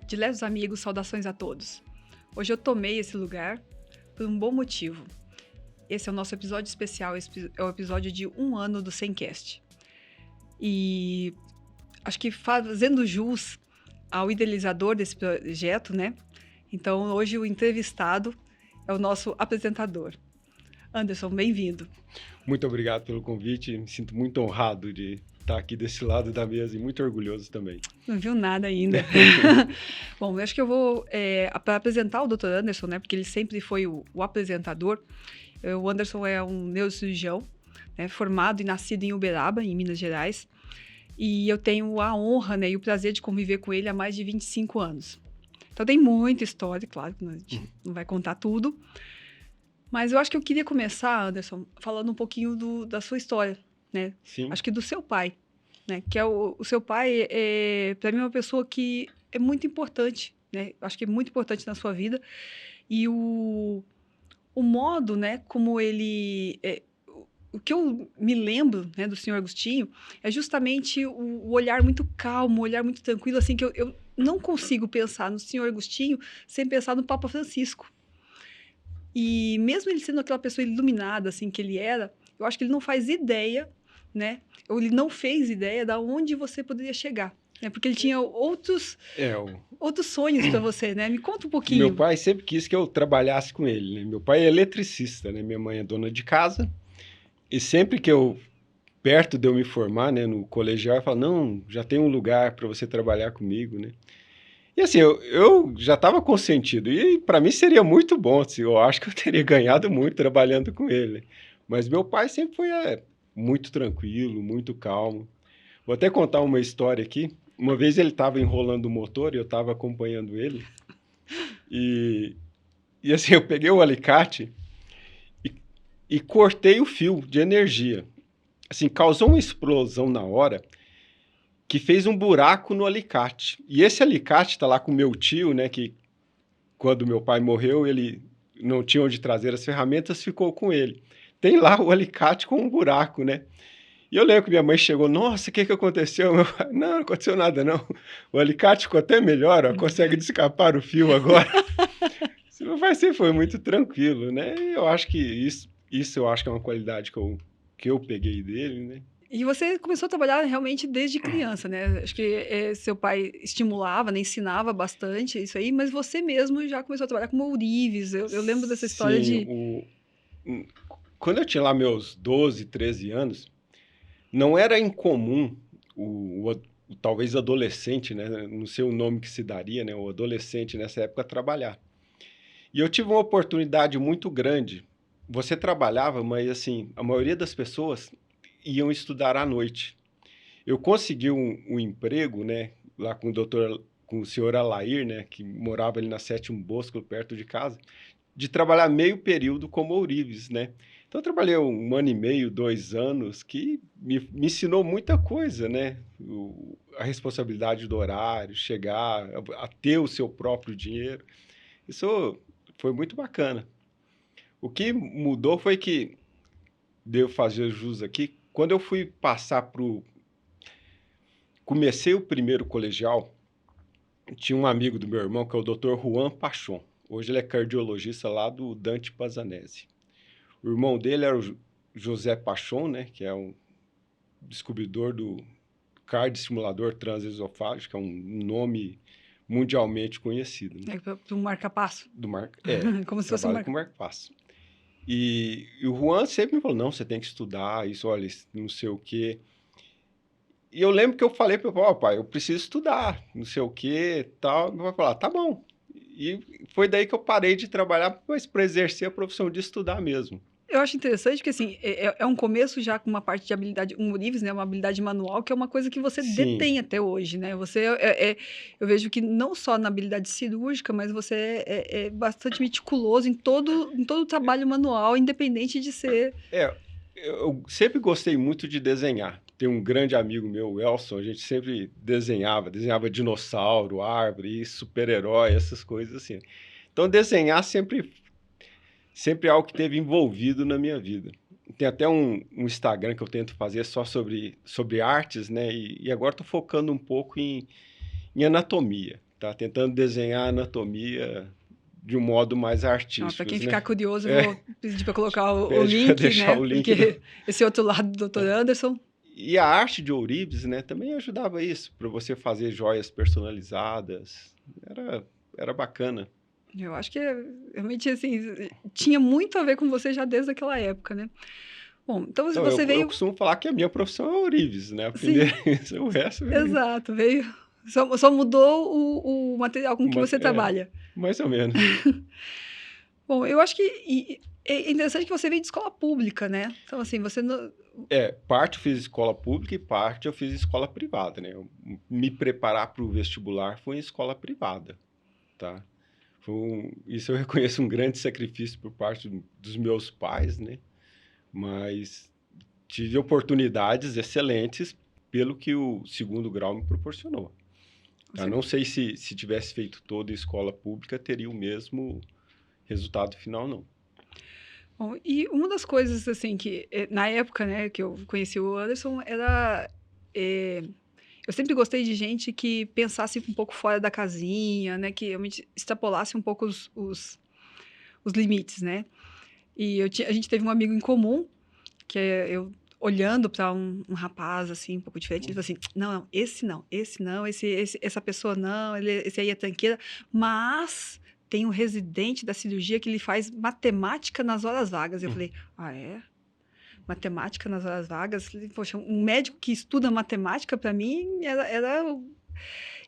Diletos amigos, saudações a todos. Hoje eu tomei esse lugar por um bom motivo. Esse é o nosso episódio especial, é o episódio de 1 ano do Semcast. E acho que fazendo jus ao idealizador desse projeto, né? Então hoje o entrevistado é o nosso apresentador. Anderson, bem-vindo. Muito obrigado pelo convite, me sinto muito honrado de estar aqui desse lado da mesa e muito orgulhoso também. Não viu nada ainda. Bom, eu acho que eu vou, para apresentar o Dr. Anderson, né, porque ele sempre foi o apresentador. O Anderson é um neurocirurgião, né, formado e nascido em Uberaba, em Minas Gerais. E eu tenho a honra, né, e o prazer de conviver com ele há mais de 25 anos. Então tem muita história, claro, que a gente não vai contar tudo. Mas eu acho que eu queria começar, Anderson, falando um pouquinho da sua história, né? Sim. Acho que do seu pai, né? Que é o seu pai, para mim, é uma pessoa que é muito importante, né? Acho que é muito importante na sua vida. E o modo, né, como ele... o que eu me lembro, né, do senhor Agostinho é justamente o olhar muito calmo, o olhar muito tranquilo, assim, que eu não consigo pensar no senhor Agostinho sem pensar no Papa Francisco. E mesmo ele sendo aquela pessoa iluminada, assim, que ele era, eu acho que ele não faz ideia, né? Ou ele não fez ideia de onde você poderia chegar, né? Porque ele tinha outros sonhos para você, né? Me conta um pouquinho. Meu pai sempre quis que eu trabalhasse com ele, né? Meu pai é eletricista, né? Minha mãe é dona de casa. E sempre que perto de eu me formar, né, no colegial, eu falo, não, já tem um lugar para você trabalhar comigo, né? E assim, eu já estava consentido, e para mim seria muito bom, assim, eu acho que eu teria ganhado muito trabalhando com ele. Mas meu pai sempre foi muito tranquilo, muito calmo. Vou até contar uma história aqui. Uma vez ele estava enrolando o motor e eu estava acompanhando ele. E assim, eu peguei o alicate e cortei o fio de energia. Assim, causou uma explosão na hora que fez um buraco no alicate. E esse alicate está lá com meu tio, né, que quando meu pai morreu, ele não tinha onde trazer as ferramentas, ficou com ele. Tem lá o alicate com um buraco, né? E eu lembro que minha mãe chegou, nossa, o que aconteceu? Meu pai, não aconteceu nada, não. O alicate ficou até melhor, ó, consegue descapar o fio agora. Meu pai sempre foi muito tranquilo, né? E eu acho que isso eu acho que é uma qualidade que eu peguei dele, né? E você começou a trabalhar realmente desde criança, né? Acho que seu pai estimulava, né? Ensinava bastante isso aí, mas você mesmo já começou a trabalhar com ourives. Eu lembro dessa história de... Quando eu tinha lá meus 12, 13 anos, não era incomum talvez adolescente, né? Não sei o nome que se daria, né? O adolescente nessa época trabalhar. E eu tive uma oportunidade muito grande. Você trabalhava, mas assim, a maioria das pessoas iam estudar à noite. Eu consegui um emprego, né, lá com o senhor Alair, né, que morava ali na Sétimo Bosco, perto de casa, de trabalhar meio período como ourives, né? Então eu trabalhei 1 ano e meio, 2 anos, que me ensinou muita coisa, né? A responsabilidade do horário, chegar a ter o seu próprio dinheiro. Isso foi muito bacana. O que mudou foi que, devo fazer jus aqui, quando eu fui passar comecei o primeiro colegial, tinha um amigo do meu irmão, que é o Dr. Juan Pachon. Hoje ele é cardiologista lá do Dante Pazanese. O irmão dele era o José Pachon, né, que é um descobridor do cardioestimulador transesofágico, que é um nome mundialmente conhecido. Né? Do marca-passo. Como se fosse um trabalha com marca-passo. E o Juan sempre me falou, não, você tem que estudar isso, olha, não sei o quê. E eu lembro que eu falei para o pai, eu preciso estudar, não sei o quê, tal. Meu pai falou, tá bom. E foi daí que eu parei de trabalhar, mas para exercer a profissão de estudar mesmo. Eu acho interessante porque, assim, é um começo já com uma parte de habilidade, um ourives, né, uma habilidade manual, que é uma coisa que você detém até hoje, né? Você eu vejo que não só na habilidade cirúrgica, mas você é bastante meticuloso em todo o trabalho manual, independente de ser... Eu sempre gostei muito de desenhar. Tem um grande amigo meu, o Elson, a gente sempre desenhava dinossauro, árvore, super-herói, essas coisas assim. Então desenhar sempre é algo que teve envolvido na minha vida. Tem até um Instagram que eu tento fazer só sobre artes, né? E agora estou focando um pouco em anatomia. tá? Tentando desenhar a anatomia de um modo mais artístico, Para quem né? ficar curioso, eu vou pedir para colocar o Pede pra link, deixar né? o link Porque esse outro lado do Dr. Anderson. E a arte de ourives, né, também ajudava isso, para você fazer joias personalizadas. Era bacana. Eu acho que realmente assim, tinha muito a ver com você já desde aquela época, né? Bom, então Então, você eu veio. costumo falar que a minha profissão é ourives, né? A Sim, primeira, o resto veio. exato, veio. Só mudou o material com que você É, trabalha. mais ou menos. Bom, eu acho que é interessante que você veio de escola pública, né? Então, assim, você não. Parte eu fiz escola pública e parte eu fiz escola privada, né? Me preparar para o vestibular foi em escola privada, tá? Isso eu reconheço um grande sacrifício por parte dos meus pais, né? Mas tive oportunidades excelentes pelo que o segundo grau me proporcionou. Tá? Não sei se tivesse feito toda a escola pública, teria o mesmo resultado final, não. Bom, e uma das coisas, assim, que na época, né, que eu conheci o Anderson, era. Eu sempre gostei de gente que pensasse um pouco fora da casinha, né, que realmente extrapolasse um pouco os limites, né? E a gente teve um amigo em comum, que eu olhando para um rapaz assim, um pouco diferente, ele falou assim: não, esse não, essa pessoa não, esse aí é tranqueira, mas tem um residente da cirurgia que ele faz matemática nas horas vagas. Eu falei: ah, é? Matemática nas horas vagas? Poxa, um médico que estuda matemática, para mim, era.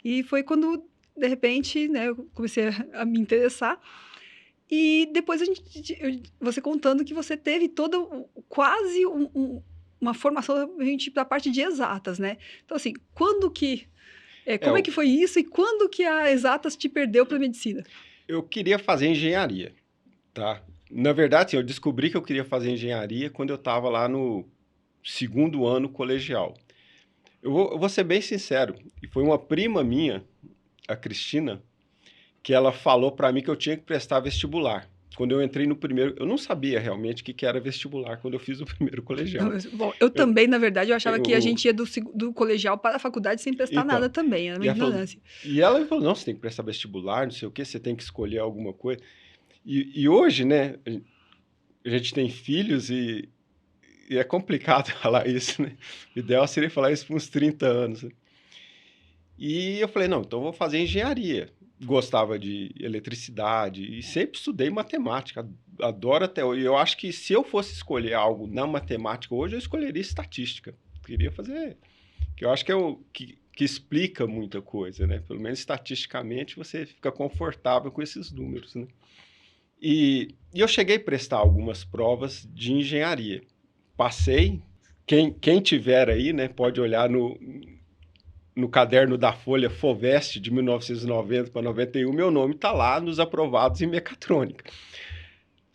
E foi quando, de repente, né, eu comecei a me interessar. E depois você contando que você teve toda quase uma formação da parte de exatas, né? Então, assim, como é que foi isso e quando que a exatas te perdeu para medicina? Eu queria fazer engenharia, tá? Na verdade, sim, eu descobri que eu queria fazer engenharia quando eu estava lá no segundo ano colegial. Eu vou ser bem sincero, e foi uma prima minha, a Cristina, que ela falou para mim que eu tinha que prestar vestibular. Quando eu entrei no primeiro, eu não sabia realmente o que era vestibular quando eu fiz o primeiro colegial. Bom, eu também, na verdade, eu achava que a Eu, gente ia do colegial para a faculdade sem prestar então, nada também, era uma e ignorância. ela me falou, não, você tem que prestar vestibular, não sei o quê, você tem que escolher alguma coisa. E hoje, né, a gente tem filhos e é complicado falar isso, né? O ideal seria falar isso por uns 30 anos. Né? E eu falei, não, então eu vou fazer engenharia. Gostava de eletricidade e sempre estudei matemática, adoro até hoje. Eu acho que se eu fosse escolher algo na matemática hoje, eu escolheria estatística. Queria fazer, que eu acho que é o que explica muita coisa, né? Pelo menos estatisticamente você fica confortável com esses números, né? E eu cheguei a prestar algumas provas de engenharia. Passei. Quem tiver aí, né, pode olhar no caderno da Folha Fovest de 1990 para 91, meu nome está lá nos aprovados em mecatrônica.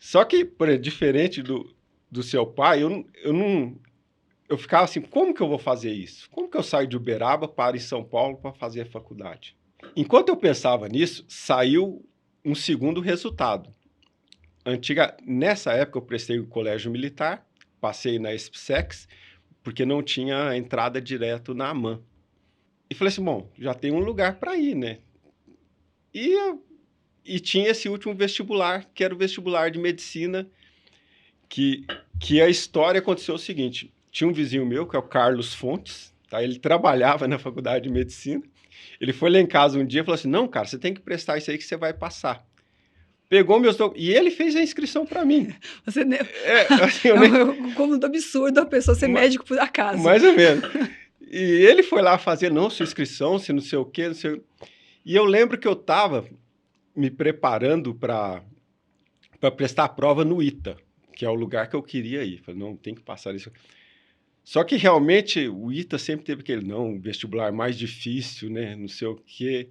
Só que, por exemplo, diferente do seu pai, eu ficava assim, como que eu vou fazer isso? Como que eu saio de Uberaba para em São Paulo para fazer a faculdade? Enquanto eu pensava nisso, saiu um segundo resultado. Nessa época eu prestei o colégio militar, passei na SPSEX, porque não tinha entrada direto na AMAN. E falei assim, bom, já tem um lugar para ir, né? E tinha esse último vestibular, que era o vestibular de medicina, que a história aconteceu o seguinte, tinha um vizinho meu, que é o Carlos Fontes, tá? Ele trabalhava na faculdade de medicina, ele foi lá em casa um dia e falou assim, não, cara, você tem que prestar isso aí que você vai passar. Pegou meus documentos. E ele fez a inscrição para mim. Você Assim, como do absurdo a pessoa ser médico por acaso. Mais ou menos. E ele foi lá fazer, não, sua inscrição, se não sei o quê, não sei. E eu lembro que eu estava me preparando para prestar a prova no ITA, que é o lugar que eu queria ir. Falei, não, tem que passar isso. Só que realmente o ITA sempre teve aquele, não, vestibular mais difícil, né, não sei o quê.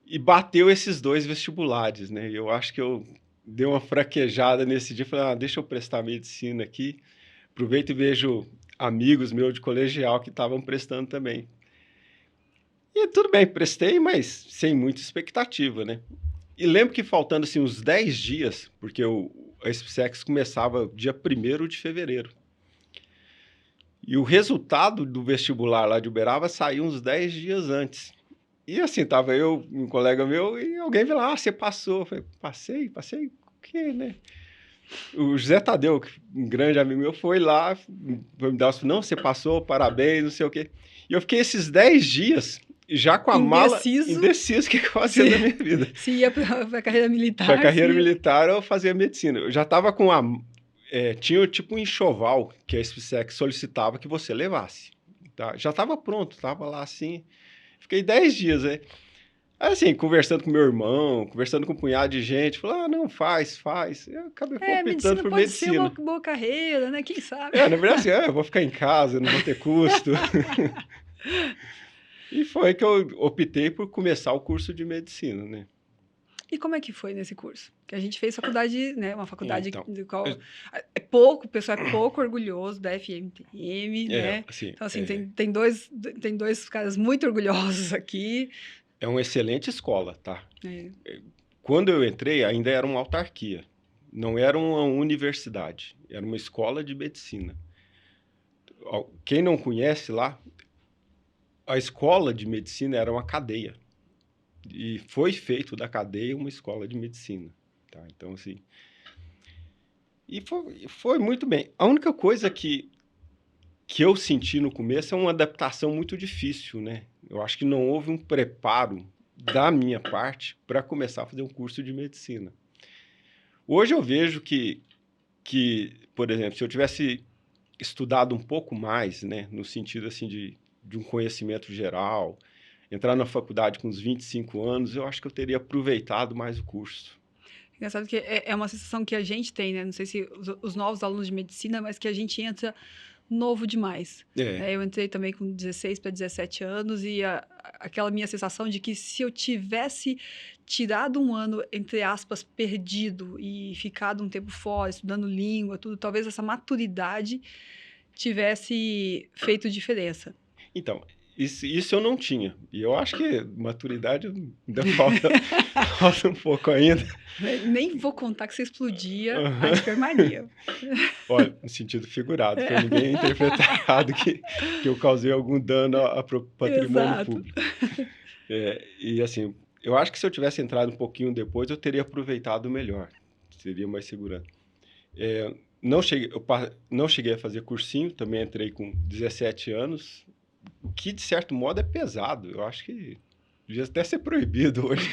E bateu esses dois vestibulares, né? Eu acho que eu dei uma fraquejada nesse dia. Falei, deixa eu prestar medicina aqui. Aproveito e vejo amigos meus de colegial que estavam prestando também. E tudo bem, prestei, mas sem muita expectativa, né? E lembro que faltando assim, uns 10 dias, porque a SPSEX começava dia 1º de fevereiro. E o resultado do vestibular lá de Uberaba saiu uns 10 dias antes. E assim, tava eu, um colega meu, e alguém veio lá, você passou. Eu falei, passei, o quê, né? O José Tadeu, um grande amigo meu, foi lá, foi me dar os... Não, você passou, parabéns, não sei o quê. E eu fiquei esses 10 dias já com a mala Indeciso. indeciso o que eu fazia da minha vida. Se ia para a carreira militar. Para a carreira se ia... militar, eu fazia medicina. Eu já estava com a... tinha tipo um enxoval que a SpaceX solicitava que você levasse. Tá? Já estava pronto, estava lá assim. Fiquei 10 dias, né? Assim, conversando com meu irmão, conversando com um punhado de gente, falou, ah, não, faz. Eu acabei optando medicina por pode ser uma medicina. boa carreira, né? Quem sabe? Na verdade, assim, eu vou ficar em casa, não vou ter custo. E foi que eu optei por começar o curso de medicina, né? E como é que foi nesse curso? Que a gente fez faculdade, né? Uma faculdade Então, do qual é pouco, o pessoal é pouco orgulhoso da FMTM, né? assim, Então, assim, tem dois caras muito orgulhosos aqui. é uma excelente escola, tá? É. Quando eu entrei, ainda era uma autarquia. Não era uma universidade, era uma escola de medicina. Quem não conhece lá, a escola de medicina era uma cadeia. E foi feito da cadeia uma escola de medicina. Tá? Então, assim... E foi muito bem. A única coisa que eu senti no começo é uma adaptação muito difícil, né? Eu acho que não houve um preparo da minha parte para começar a fazer um curso de medicina. Hoje eu vejo que, por exemplo, se eu tivesse estudado um pouco mais, né, no sentido assim de um conhecimento geral, entrar na faculdade com uns 25 anos, eu acho que eu teria aproveitado mais o curso. Engraçado que é uma sensação que a gente tem, né? Não sei se os novos alunos de medicina, mas que a gente entra novo demais. Né? Eu entrei também com 16 para 17 anos e aquela minha sensação de que se eu tivesse tirado um ano, entre aspas, perdido e ficado um tempo fora, estudando língua, tudo, talvez essa maturidade tivesse feito diferença. Então, isso eu não tinha. E eu acho que maturidade ainda falta um pouco ainda. Nem vou contar que você explodia a enfermaria. Olha, no sentido figurado, para ninguém interpretar errado que eu causei algum dano ao patrimônio Exato. público. E assim, eu acho que se eu tivesse entrado um pouquinho depois, eu teria aproveitado melhor. Seria mais segurado. Não cheguei a fazer cursinho, também entrei com 17 anos, o que, de certo modo, é pesado. Eu acho que devia até ser proibido hoje.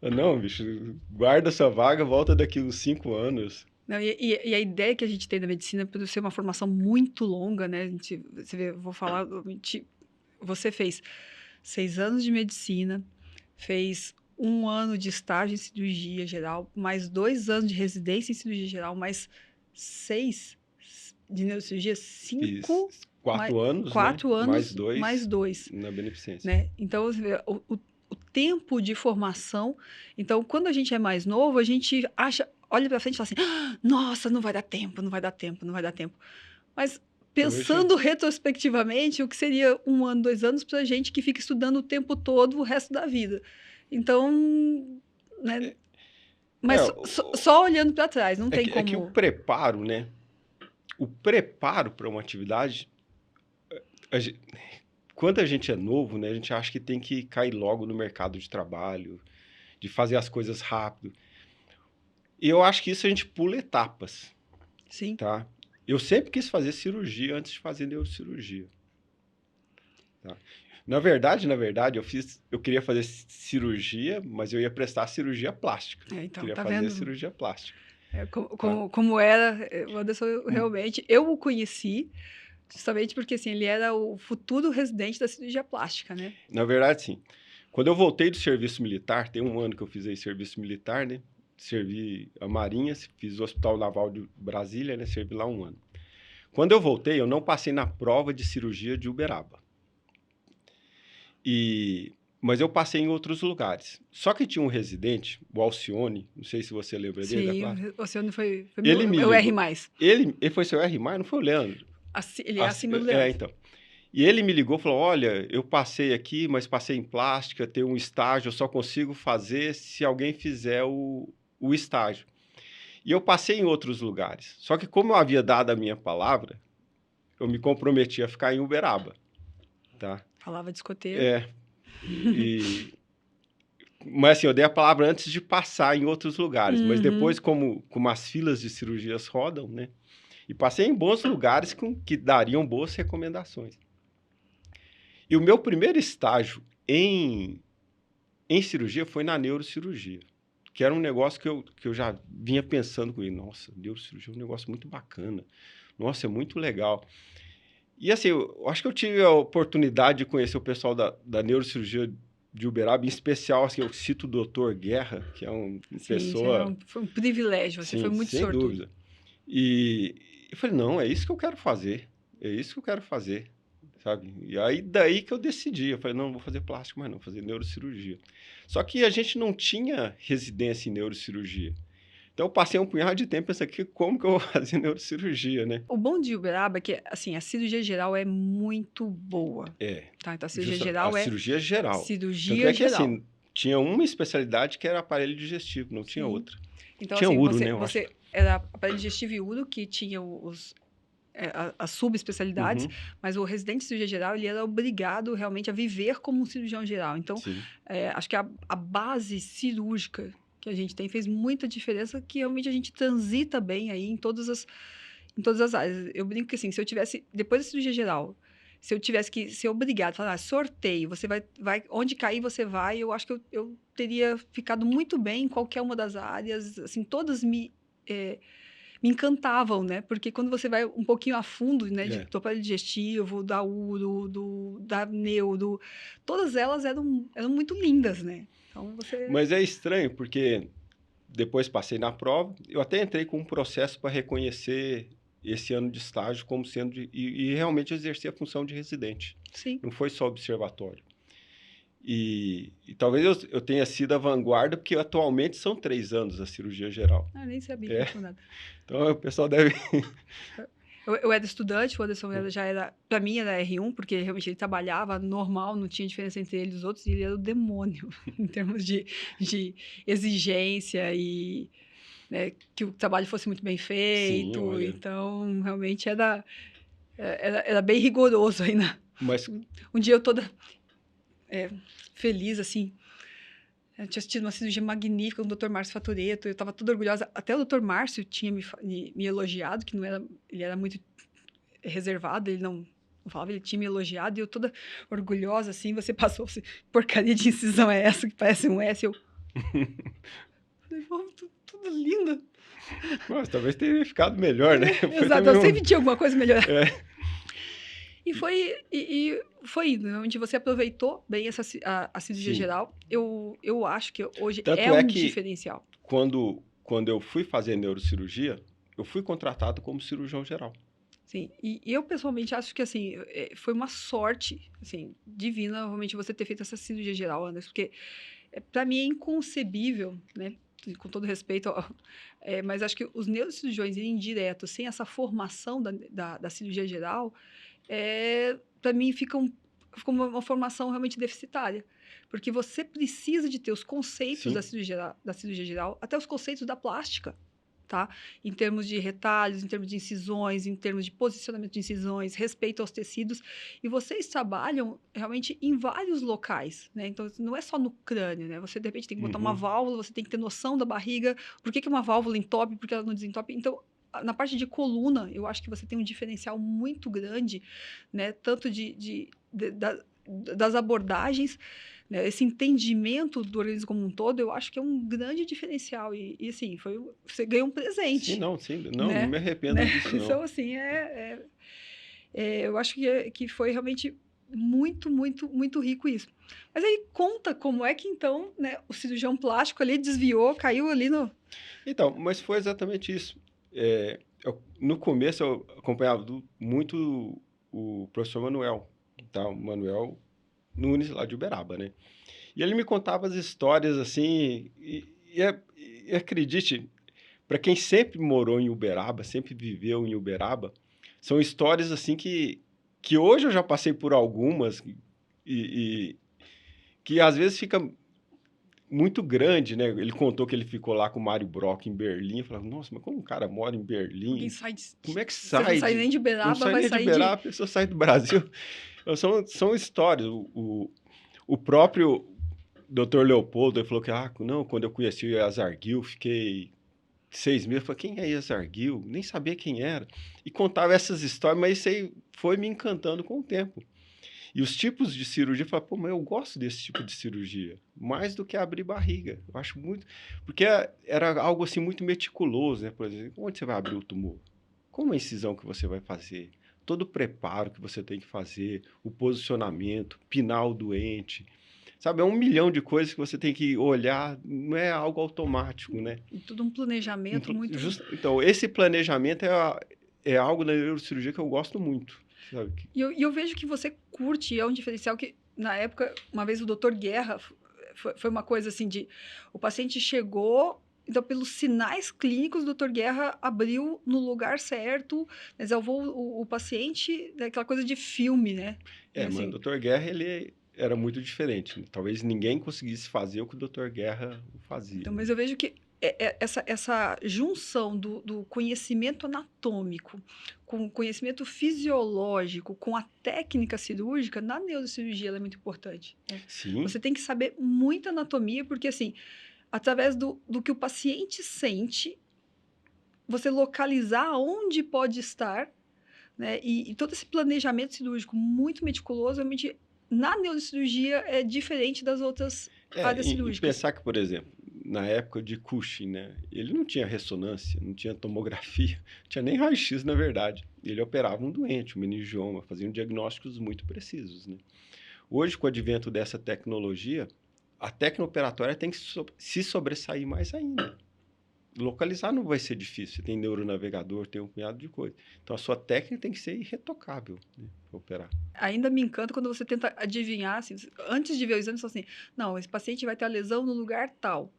Não, bicho, guarda sua vaga, volta daqui uns 5 anos. Não, e a ideia que a gente tem da medicina, por ser uma formação muito longa, né? Você vê, vou falar, você fez 6 anos de medicina, fez 1 ano de estágio em cirurgia geral, mais 2 anos de residência em cirurgia geral, mais 6 de neurocirurgia, 5... 4 anos, 4 né? anos, mais 2 na beneficência. Né? Então, você vê, o tempo de formação. Então, quando a gente é mais novo, a gente olha para frente e fala assim, nossa, não vai dar tempo. Mas, pensando retrospectivamente, o que seria 1 ano, 2 anos para gente que fica estudando o tempo todo o resto da vida. Então, né? Mas só olhando para trás, não tem como... É que o preparo, né? O preparo para uma atividade... Quando a gente é novo, né, a gente acha que tem que cair logo no mercado de trabalho, de fazer as coisas rápido. E eu acho que isso a gente pula etapas. Sim. Tá? Eu sempre quis fazer cirurgia antes de fazer neurocirurgia. Tá? Na verdade, eu queria fazer cirurgia, mas eu ia prestar cirurgia plástica. Então, queria tá fazer vendo? cirurgia plástica. Como era, o Anderson, realmente, eu o conheci justamente porque, assim, ele era o futuro residente da cirurgia plástica, né? Na verdade, sim. Quando eu voltei do serviço militar, tem 1 ano que eu fiz aí serviço militar, né? Servi a Marinha, fiz o Hospital Naval de Brasília, né? Servi lá 1 ano. Quando eu voltei, eu não passei na prova de cirurgia de Uberaba. Mas eu passei em outros lugares. Só que tinha um residente, o Alcione, não sei se você lembra dele. Sim, o Alcione foi meu R+. Ele foi seu R+, não foi o Leandro? Ele é acima do Leandro. Então. E ele me ligou e falou, olha, eu passei aqui, mas passei em plástica, tem um estágio, eu só consigo fazer se alguém fizer o estágio. E eu passei em outros lugares. Só que como eu havia dado a minha palavra, eu me comprometi a ficar em Uberaba. Tá? Falava de escoteiro. E, mas assim, eu dei a palavra antes de passar em outros lugares. Mas depois, como as filas de cirurgias rodam, né? E passei em bons lugares que dariam boas recomendações. E o meu primeiro estágio em cirurgia foi na neurocirurgia, que era um negócio que eu já vinha pensando comigo. Nossa, neurocirurgia é um negócio muito bacana. Nossa, é muito legal. E assim, eu acho que eu tive a oportunidade de conhecer o pessoal da neurocirurgia de Uberaba, em especial, assim, eu cito o Dr. Guerra, que é uma pessoa... Foi um privilégio, você foi Sim, muito sem sortudo. dúvida. E eu falei, não, é isso que eu quero fazer. É isso que eu quero fazer, sabe? E aí, daí que eu decidi. Eu falei, não vou fazer plástico mais não, vou fazer neurocirurgia. Só que a gente não tinha residência em neurocirurgia. Então, eu passei um punhado de tempo pensando, como que eu vou fazer neurocirurgia, né? O bom de Uberaba é que, assim, a cirurgia geral é muito boa, tá? Então, a cirurgia geral a é cirurgia geral. Tanto cirurgia é que, geral. assim, tinha uma especialidade que era aparelho digestivo, não tinha Sim. outra. Então, tinha assim, uro, né, eu acho. era aparelho digestivo e uro, que tinha as subespecialidades, mas o residente de cirurgia geral, ele era obrigado realmente a viver como um cirurgião geral. Então, acho que a base cirúrgica que a gente tem fez muita diferença, que realmente a gente transita bem aí em todas as áreas. Eu brinco que, assim, se eu tivesse, depois da cirurgia geral, se eu tivesse que ser obrigado a falar, sorteio, você vai onde cair você vai, eu acho que eu teria ficado muito bem em qualquer uma das áreas, assim, todas me encantavam, né? Porque quando você vai um pouquinho a fundo, né, do aparelho digestivo, da uro, da neuro, todas elas eram muito lindas, né? Então você... Mas é estranho, porque depois passei na prova, eu até entrei com um processo para reconhecer esse ano de estágio como sendo e realmente exercer a função de residente. Sim. Não foi só observatório. E talvez eu tenha sido a vanguarda, porque atualmente são 3 anos a cirurgia geral. Nem sabia que tinha nada. Então o pessoal deve... Eu era estudante, o Anderson já era, para mim era R1, porque realmente ele trabalhava normal, não tinha diferença entre ele e os outros, e ele era o demônio, em termos de exigência e, né, que o trabalho fosse muito bem feito. Sim, então, realmente era bem rigoroso aí. Mas... Um dia eu toda feliz, assim, eu tinha assistido uma cirurgia magnífica com o Dr. Márcio Fatoreto, eu estava toda orgulhosa. Até o Dr. Márcio tinha me elogiado, que não era, ele era muito reservado, ele não falava, ele tinha me elogiado, e eu toda orgulhosa, assim, você passou, assim, porcaria de incisão é essa, que parece um S, eu... tudo lindo. Nossa, talvez teria ficado melhor, né? Exato, eu sempre tinha alguma coisa melhor. E foi indo, onde você aproveitou bem a cirurgia geral. Eu acho que hoje tanto é um diferencial. Quando eu fui fazer neurocirurgia, eu fui contratado como cirurgião geral. Sim, e eu pessoalmente acho que, assim, foi uma sorte, assim, divina, realmente, você ter feito essa cirurgia geral, Anderson, porque para mim é inconcebível, né, com todo respeito, mas acho que os neurocirurgiões irem direto, sem essa formação da cirurgia geral, para mim fica uma formação realmente deficitária, porque você precisa de ter os conceitos da cirurgia geral, até os conceitos da plástica, tá? Em termos de retalhos, em termos de incisões, em termos de posicionamento de incisões, respeito aos tecidos, e vocês trabalham realmente em vários locais, né? Então, não é só no crânio, né? Você, de repente, tem que botar uma válvula, você tem que ter noção da barriga, por que uma válvula entope, por que ela não desentope. Então, na parte de coluna, eu acho que você tem um diferencial muito grande, né? Tanto das abordagens, né? Esse entendimento do organismo como um todo, eu acho que é um grande diferencial. E assim, você ganhou um presente. Sim, não me arrependo disso, não. Então, assim, eu acho que foi realmente muito, muito, muito rico isso. Mas aí, conta como é que, então, né, o cirurgião plástico ali desviou, caiu ali no... Então, mas foi exatamente isso. No começo, eu acompanhava muito o professor Manuel, tá? O Manuel Nunes, lá de Uberaba, né? E ele me contava as histórias, assim, e acredite, para quem sempre morou em Uberaba, sempre viveu em Uberaba, são histórias, assim, que hoje eu já passei por algumas e que às vezes fica muito grande, né? Ele contou que ele ficou lá com o Mário Brock em Berlim. Eu falava, nossa, mas como um cara mora em Berlim? Como é que sai? Você não sai nem de Uberaba, não sai nem de Uberaba, a pessoa sai do Brasil. São histórias. O O próprio Dr. Leopoldo ele falou que, não, quando eu conheci o Yazar Gil, fiquei 6 meses. Eu falei, quem é Yazar Gil? Nem sabia quem era. E contava essas histórias, mas isso aí foi me encantando com o tempo. E os tipos de cirurgia, eu falei, pô, mas eu gosto desse tipo de cirurgia, mais do que abrir barriga. Eu acho muito... Porque era algo assim muito meticuloso, né? Por exemplo, onde você vai abrir o tumor? Como a incisão que você vai fazer? Todo o preparo que você tem que fazer, o posicionamento, pinar o doente. Sabe, é 1 milhão de coisas que você tem que olhar, não é algo automático, né? E tudo um planejamento muito... Então, esse planejamento é algo na neurocirurgia que eu gosto muito. Sabe? E eu vejo que você curte, é um diferencial que, na época, uma vez o Dr. Guerra, foi uma coisa assim de... O paciente chegou, então, pelos sinais clínicos, o Dr. Guerra abriu no lugar certo, né, salvou o paciente, daquela coisa de filme, né? Mas o Dr. Guerra, ele era muito diferente. Né? Talvez ninguém conseguisse fazer o que o Dr. Guerra fazia. Então, mas eu vejo que essa junção do conhecimento anatômico com o conhecimento fisiológico, com a técnica cirúrgica, na neurocirurgia ela é muito importante. Né? Sim. Você tem que saber muita anatomia, porque assim, através do que o paciente sente, você localizar onde pode estar, né? E todo esse planejamento cirúrgico muito meticuloso, realmente, na neurocirurgia é diferente das outras áreas cirúrgicas. E pensar que, por exemplo, na época de Cushing, né? Ele não tinha ressonância, não tinha tomografia, não tinha nem raio-x, na verdade. Ele operava um doente, um meningioma, fazia diagnósticos muito precisos, né? Hoje, com o advento dessa tecnologia, a tecno-operatória tem que se sobressair mais ainda. Localizar não vai ser difícil. Você tem neuronavegador, tem um punhado de coisa. Então, a sua técnica tem que ser irretocável, né, para operar. Ainda me encanta quando você tenta adivinhar, assim, antes de ver o exame, você fala assim, não, esse paciente vai ter a lesão no lugar tal.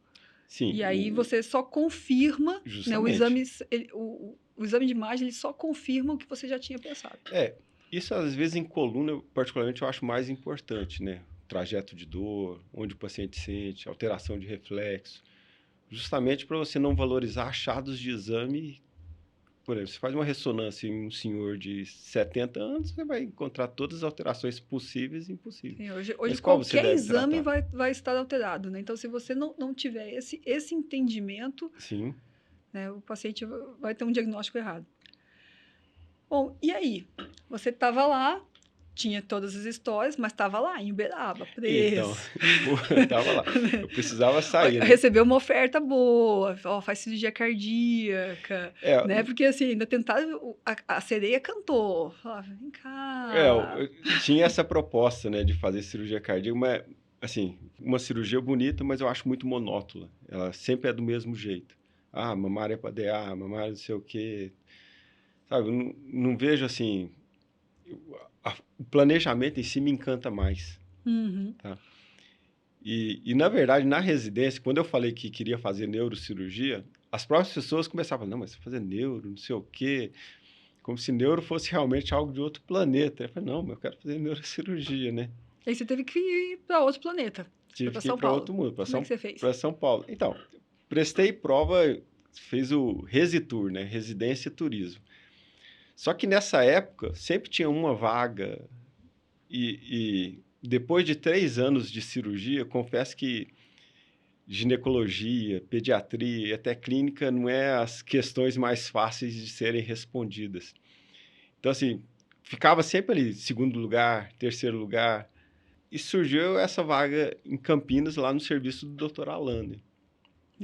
Sim. E aí você só confirma, né, o exame de imagem, ele só confirma o que você já tinha pensado. Isso às vezes em coluna, particularmente, eu acho mais importante, né? Trajeto de dor, onde o paciente sente, alteração de reflexo. Justamente para você não valorizar achados de exame. Por exemplo, você faz uma ressonância em um senhor de 70 anos, você vai encontrar todas as alterações possíveis e impossíveis. Sim, hoje qualquer exame vai estar alterado, né? Então, se você não tiver esse entendimento, sim, né, o paciente vai ter um diagnóstico errado. Bom, e aí? Você estava lá, tinha todas as histórias, mas estava lá, em Uberaba, preso. Então, eu estava lá. Eu precisava sair, né? Recebeu uma oferta boa, faz cirurgia cardíaca, né? Porque, assim, ainda tentaram... A sereia cantou. Falava, vem cá. Eu tinha essa proposta, né, de fazer cirurgia cardíaca, mas, assim, uma cirurgia bonita, mas eu acho muito monótona. Ela sempre é do mesmo jeito. Mamária para DA, mamária não sei o quê. Sabe, não vejo, assim... O planejamento em si me encanta mais. Uhum. Tá? E, na verdade, na residência, quando eu falei que queria fazer neurocirurgia, as próprias pessoas começavam a falar, não, mas você vai fazer neuro, não sei o quê, como se neuro fosse realmente algo de outro planeta. Eu falei, não, mas eu quero fazer neurocirurgia, né? E aí você teve que ir para outro planeta. Tive para que São ir para Paulo. outro mundo. Como é que você fez? Para São Paulo. Então, prestei prova, fez o Resitur, né? Residência e Turismo. Só que nessa época, sempre tinha uma vaga e depois de 3 anos de cirurgia, confesso que ginecologia, pediatria e até clínica não é as questões mais fáceis de serem respondidas. Então, assim, ficava sempre ali, segundo lugar, terceiro lugar. E surgiu essa vaga em Campinas, lá no serviço do Dr. Alain,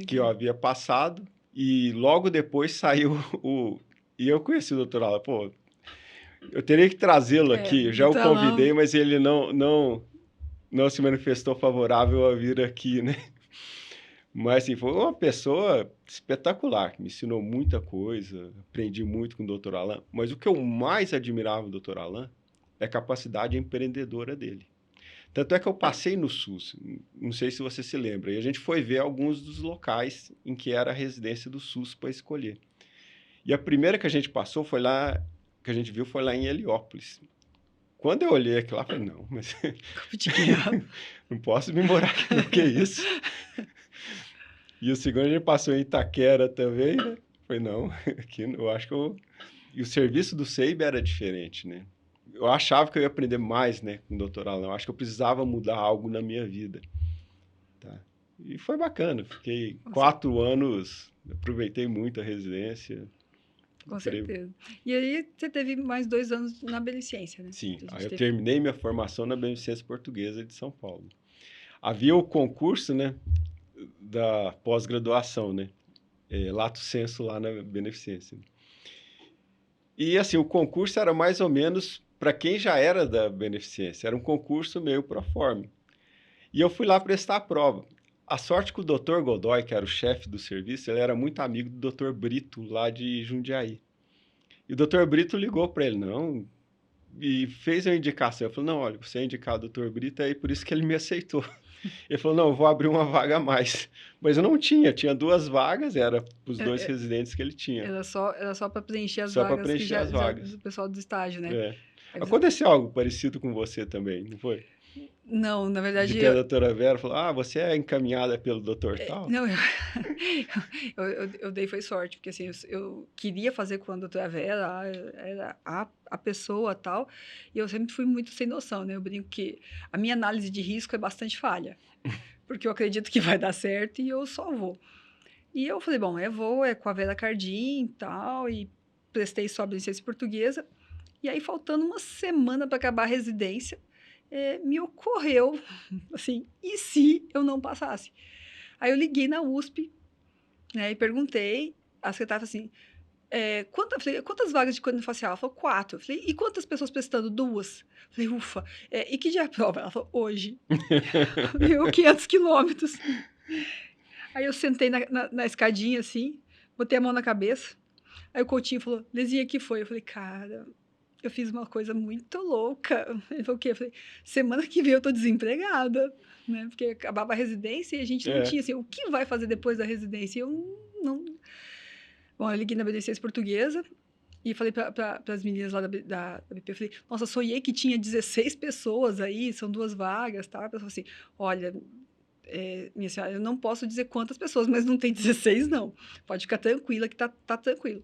que eu havia passado. E logo depois saiu o... E eu conheci o Dr. Alain. Pô, eu teria que trazê-lo aqui. Eu já o convidei, mas ele não se manifestou favorável a vir aqui, né? Mas, assim, foi uma pessoa espetacular, que me ensinou muita coisa, aprendi muito com o Dr. Alain. Mas o que eu mais admirava do Dr. Alain é a capacidade empreendedora dele. Tanto é que eu passei no SUS, não sei se você se lembra, e a gente foi ver alguns dos locais em que era a residência do SUS para escolher. E a primeira que a gente passou foi lá, que a gente viu foi lá em Heliópolis. Quando eu olhei aquilo lá, eu falei, não, mas não posso me morar aqui, não, que isso? E o segundo a gente passou em Itaquera também, né? Falei, não, aqui eu acho que eu... E o serviço do SEIB era diferente, né? eu achava que eu ia aprender mais, né, com o doutorado. Eu acho que eu precisava mudar algo na minha vida. Tá? E foi bacana. Fiquei 4 anos, aproveitei muito a residência. Com certeza. E aí você teve mais 2 anos na Beneficência, né? Sim, aí eu teve... terminei minha formação na Beneficência Portuguesa de São Paulo. Havia o concurso, né, da pós-graduação, né, lato sensu lá na Beneficência. E assim, o concurso era mais ou menos para quem já era da Beneficência, era um concurso meio pro forma. E eu fui lá prestar a prova. A sorte que o Dr. Godoy, que era o chefe do serviço, ele era muito amigo do Dr. Brito, lá de Jundiaí. E o Dr. Brito ligou para ele, não, e fez a indicação. Eu falei, não, olha, você é indicado Dr. Brito, aí por isso que ele me aceitou. Ele falou, não, eu vou abrir uma vaga a mais. Mas eu não tinha 2 vagas, era para os 2 residentes que ele tinha. Era só para preencher as só vagas, para preencher as vagas do pessoal do estágio, né? É. Aconteceu algo parecido com você também, não foi? Não, na verdade... De ter a doutora Vera falou, você é encaminhada pelo doutor tal? Não, eu dei foi sorte, porque assim, eu queria fazer com a doutora Vera, era a pessoa tal, e eu sempre fui muito sem noção, né? Eu brinco que a minha análise de risco é bastante falha, porque eu acredito que vai dar certo e eu só vou. E eu falei, bom, eu vou, é com a Vera Cardim e tal, e prestei só a Beneficência Portuguesa, e aí faltando uma semana para acabar a residência, me ocorreu, assim, e se eu não passasse? Aí eu liguei na USP, né, e perguntei, a secretária falou assim, quantas vagas de craniofacial? Ela falou, 4. Eu falei, e quantas pessoas prestando? 2. Eu falei, ufa, e que dia é a prova? Ela falou, hoje. Eu, 500 quilômetros. Aí eu sentei na escadinha, assim, botei a mão na cabeça, aí o Coutinho falou, Lezinha, que foi? Eu falei, cara, eu fiz uma coisa muito louca. Ele falou, o quê? Eu falei, semana que vem eu tô desempregada, né? Porque acabava a residência e a gente não tinha, assim, o que vai fazer depois da residência? E eu não... Bom, eu liguei na Beneficência Portuguesa e falei para as meninas lá da BP, eu falei, nossa, sonhei que tinha 16 pessoas aí, são 2 vagas, tá? A pessoa falou assim, olha, minha senhora, eu não posso dizer quantas pessoas, mas não tem 16, não. Pode ficar tranquila que tá tranquilo.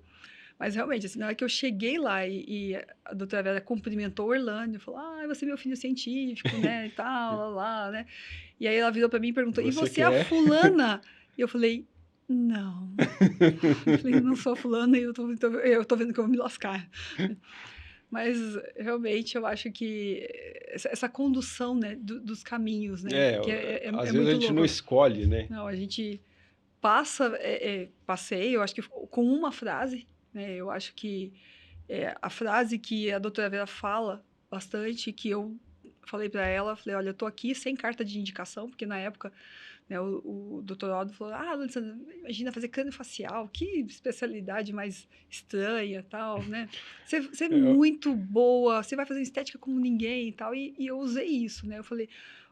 Mas realmente, assim, na hora que eu cheguei lá e a doutora Vera cumprimentou o Orlando, falou, você é meu filho científico, né, e tal, lá, né. E aí ela virou para mim e perguntou, e você é a fulana? E eu falei, não. Eu falei, não sou fulana e eu tô vendo que eu vou me lascar. Mas, realmente, eu acho que essa condução, né, dos caminhos, né, que é às vezes muito a gente louco. não escolhe, né? Não, a gente passei, eu acho que com uma frase, né, eu acho que a frase que a doutora Vera fala bastante, que eu falei para ela, falei, olha, eu tô aqui sem carta de indicação, porque na época, né, o doutor Aldo falou, Alessandra, imagina fazer craniofacial, que especialidade mais estranha, tal, né? Você é muito boa, você vai fazer estética como ninguém e tal, e eu usei isso, né? Eu falei,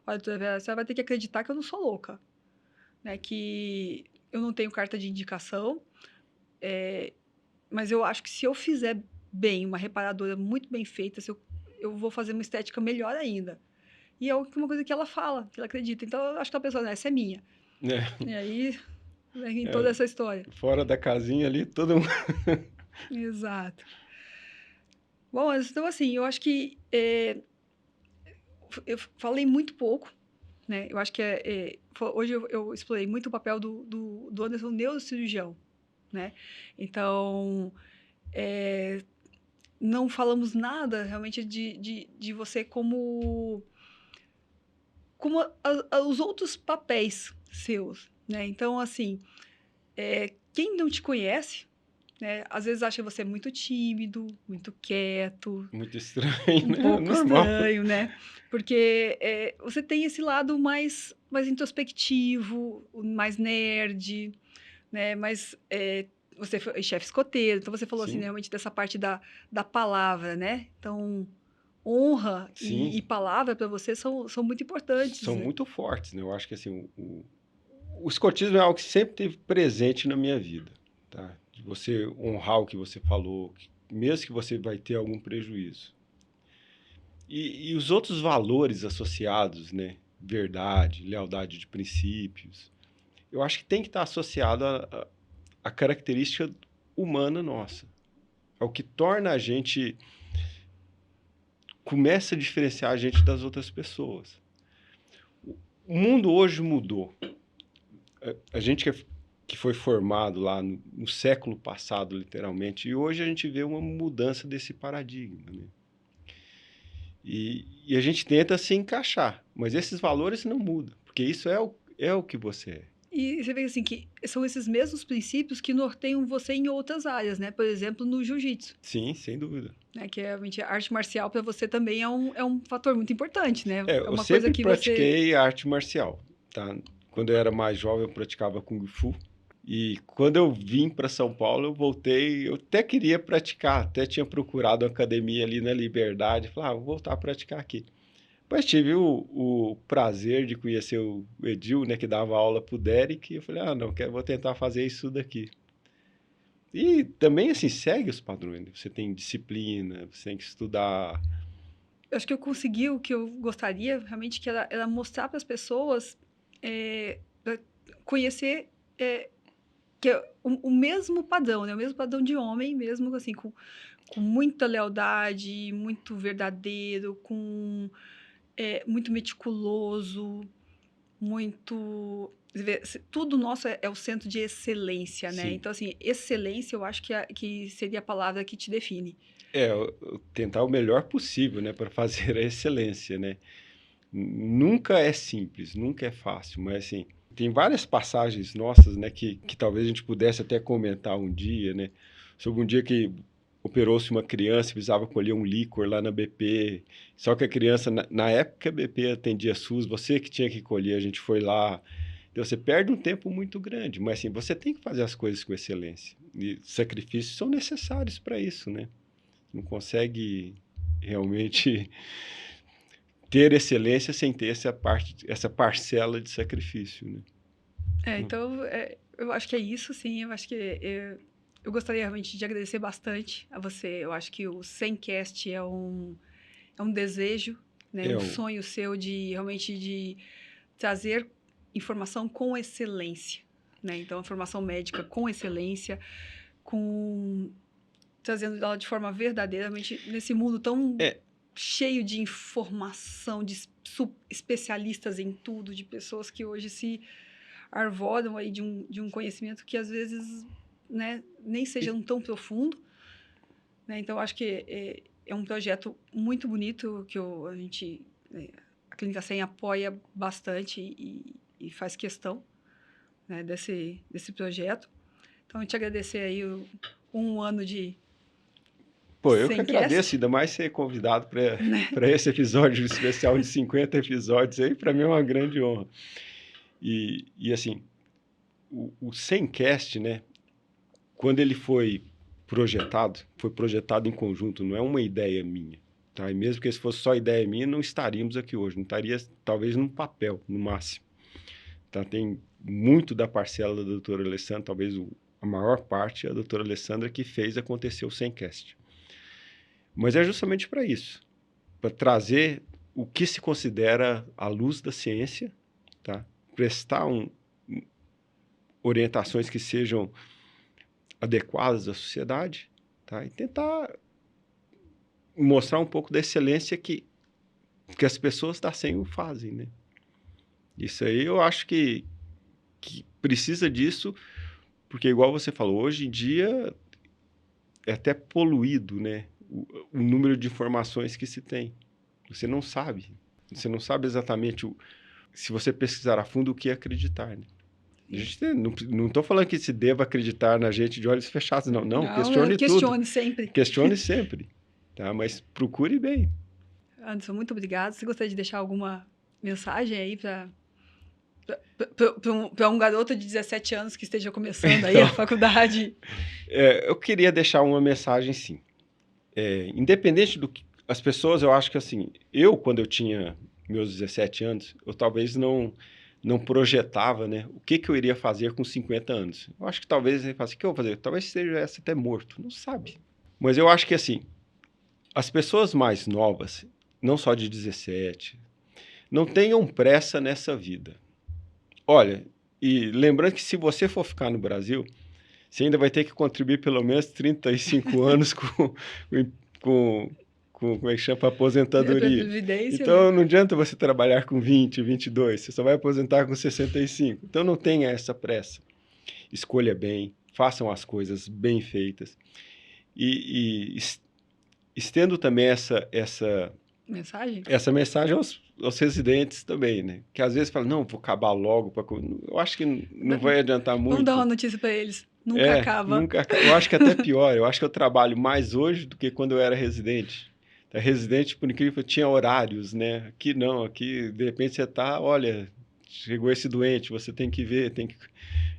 olha, doutora Vera, você vai ter que acreditar que eu não sou louca, né? Que eu não tenho carta de indicação, mas eu acho que se eu fizer bem, uma reparadora muito bem feita, eu vou fazer uma estética melhor ainda. E é uma coisa que ela fala, que ela acredita. Então, eu acho que a pessoa, essa é minha. E aí, vem toda essa história. Fora da casinha ali, todo mundo... Exato. Bom, então, assim, eu acho que eu falei muito pouco, né? Eu acho que hoje eu explorei muito o papel do Anderson neurocirurgião, né? Então, não falamos nada realmente de você como os outros papéis seus, né? Então, assim, quem não te conhece, né, às vezes acha você muito tímido, muito quieto. Muito estranho, né? Um pouco Normal. estranho, né? Porque você tem esse lado mais introspectivo, mais nerd, né? Você foi chefe escoteiro, então você falou assim, realmente dessa parte da palavra, né? Então, honra e palavra para você são muito importantes. São muito fortes, né? Eu acho que assim, o escotismo é algo que sempre teve presente na minha vida, tá? De você honrar o que você falou, mesmo que você vai ter algum prejuízo. E os outros valores associados, né? Verdade, lealdade de princípios, eu acho que tem que estar associado à característica humana nossa. É o que torna a gente começa a diferenciar a gente das outras pessoas. O mundo hoje mudou. A gente que foi formado lá no século passado, literalmente, e hoje a gente vê uma mudança desse paradigma, né? E a gente tenta se encaixar, mas esses valores não mudam, porque isso é o que você é. E você vê assim que são esses mesmos princípios que norteiam você em outras áreas, né? Por exemplo, no jiu-jitsu, Sim, sem dúvida. né? Que é realmente a arte marcial para você também é um fator muito importante, né? É Eu uma coisa sempre que você... pratiquei arte marcial, tá? Quando eu era mais jovem, eu praticava Kung Fu. E quando eu vim para São Paulo, eu voltei, eu até queria praticar, até tinha procurado uma academia ali na Liberdade, falei, vou voltar a praticar aqui. Mas tive o prazer de conhecer o Edil, né, que dava aula pro Derek, e eu falei, não, vou tentar fazer isso daqui. E também, assim, segue os padrões, né? Você tem disciplina, você tem que estudar. Eu acho que eu consegui o que eu gostaria, realmente, que era mostrar para as pessoas, pra conhecer que é o mesmo padrão, né? O mesmo padrão de homem, mesmo assim, com muita lealdade, muito verdadeiro, muito meticuloso, muito... Tudo nosso é o centro de excelência, né? Sim. Então, assim, excelência eu acho que seria a palavra que te define. Tentar o melhor possível, né, para fazer a excelência, né? Nunca é simples, nunca é fácil, mas assim, tem várias passagens nossas, né, que talvez a gente pudesse até comentar um dia, né? Sobre um dia que operou-se uma criança e precisava colher um líquor lá na BP, só que a criança, na época a BP atendia SUS, você que tinha que colher, a gente foi lá. Então você perde um tempo muito grande, mas assim, você tem que fazer as coisas com excelência. E sacrifícios são necessários para isso, né? Não consegue realmente ter excelência sem ter essa parcela de sacrifício, né? Então, eu acho que é isso, sim. Eu acho que eu gostaria realmente de agradecer bastante a você. Eu acho que o Semcast é um desejo, né? Um sonho seu de realmente de trazer informação com excelência, né? Então, informação médica com excelência, trazendo ela de forma verdadeira, realmente nesse mundo tão cheio de informação, de especialistas em tudo, de pessoas que hoje se arvoram aí de um conhecimento que às vezes, né, nem seja tão profundo, né? Então acho que é um projeto muito bonito que a Clínica 100 apoia bastante e faz questão, né, desse projeto. Então eu te agradecer aí um ano de eu que agradeço, ainda mais ser convidado para esse episódio especial de 50 episódios aí, para mim é uma grande honra. E assim, o Semcast, né, quando ele foi projetado em conjunto, não é uma ideia minha, tá? E mesmo que se fosse só ideia minha, não estaríamos aqui hoje, não estaria talvez num papel, no máximo. Tá? Tem muito da parcela da doutora Alessandra, talvez a maior parte é a doutora Alessandra que fez acontecer o Semcast. Mas é justamente para isso, para trazer o que se considera a luz da ciência, tá? Prestar orientações que sejam adequadas à sociedade, tá? E tentar mostrar um pouco da excelência que as pessoas da SEM fazem, né? Isso aí eu acho que precisa disso, porque igual você falou, hoje em dia é até poluído, né? O número de informações que se tem. Você não sabe exatamente se você pesquisar a fundo o que acreditar, né? A gente não estou falando que se deva acreditar na gente de olhos fechados, não. Não, questione tudo. Questione sempre. Questione sempre, tá? Mas procure bem. Anderson, muito obrigado. Você gostaria de deixar alguma mensagem aí para um garoto de 17 anos que esteja começando aí a faculdade? Eu queria deixar uma mensagem, sim. Independente do que... As pessoas, eu acho que assim, quando eu tinha meus 17 anos, eu talvez não projetava, né, o que eu iria fazer com 50 anos. Eu acho que talvez ele falasse, o que eu vou fazer? Talvez seja até morto, não sabe. Mas eu acho que assim, as pessoas mais novas, não só de 17, não tenham pressa nessa vida. Olha, e lembrando que se você for ficar no Brasil, você ainda vai ter que contribuir pelo menos 35 anos com como é que chama, aposentadoria. Previdência, Então, né? não adianta você trabalhar com 20, 22, você só vai aposentar com 65. Então, não tenha essa pressa. Escolha bem, façam as coisas bem feitas. E estendo também essa mensagem aos residentes também, né? Que às vezes falam, não, vou acabar logo. Eu acho que não vai adiantar muito. Vamos dar uma notícia para eles. Nunca acaba. Nunca acaba. Eu acho que até pior. Eu acho que eu trabalho mais hoje do que quando eu era residente. A residente, por incrível que tinha horários, né? Aqui não, aqui de repente você tá, olha, chegou esse doente, você tem que ver,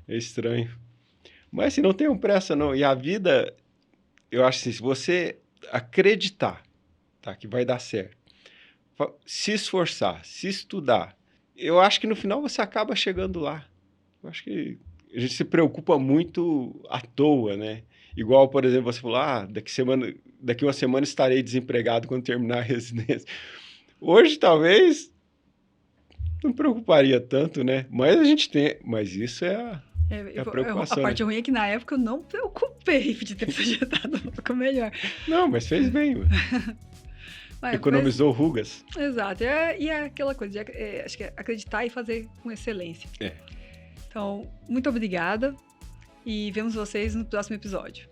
é estranho. Mas assim, não tenham pressa não. E a vida, eu acho assim, se você acreditar, tá, que vai dar certo, se esforçar, se estudar, eu acho que no final você acaba chegando lá. Eu acho que a gente se preocupa muito à toa, né? Igual, por exemplo, você falou, daqui uma semana estarei desempregado quando terminar a residência. Hoje, talvez, não me preocuparia tanto, né? Mas isso é a preocupação. A parte né? ruim é que na época eu não me preocupei de ter projetado um pouco melhor. Não, mas fez bem. Economizou rugas. Exato. E é aquela coisa, acho que é acreditar e fazer com excelência. Então, muito obrigada e vemos vocês no próximo episódio.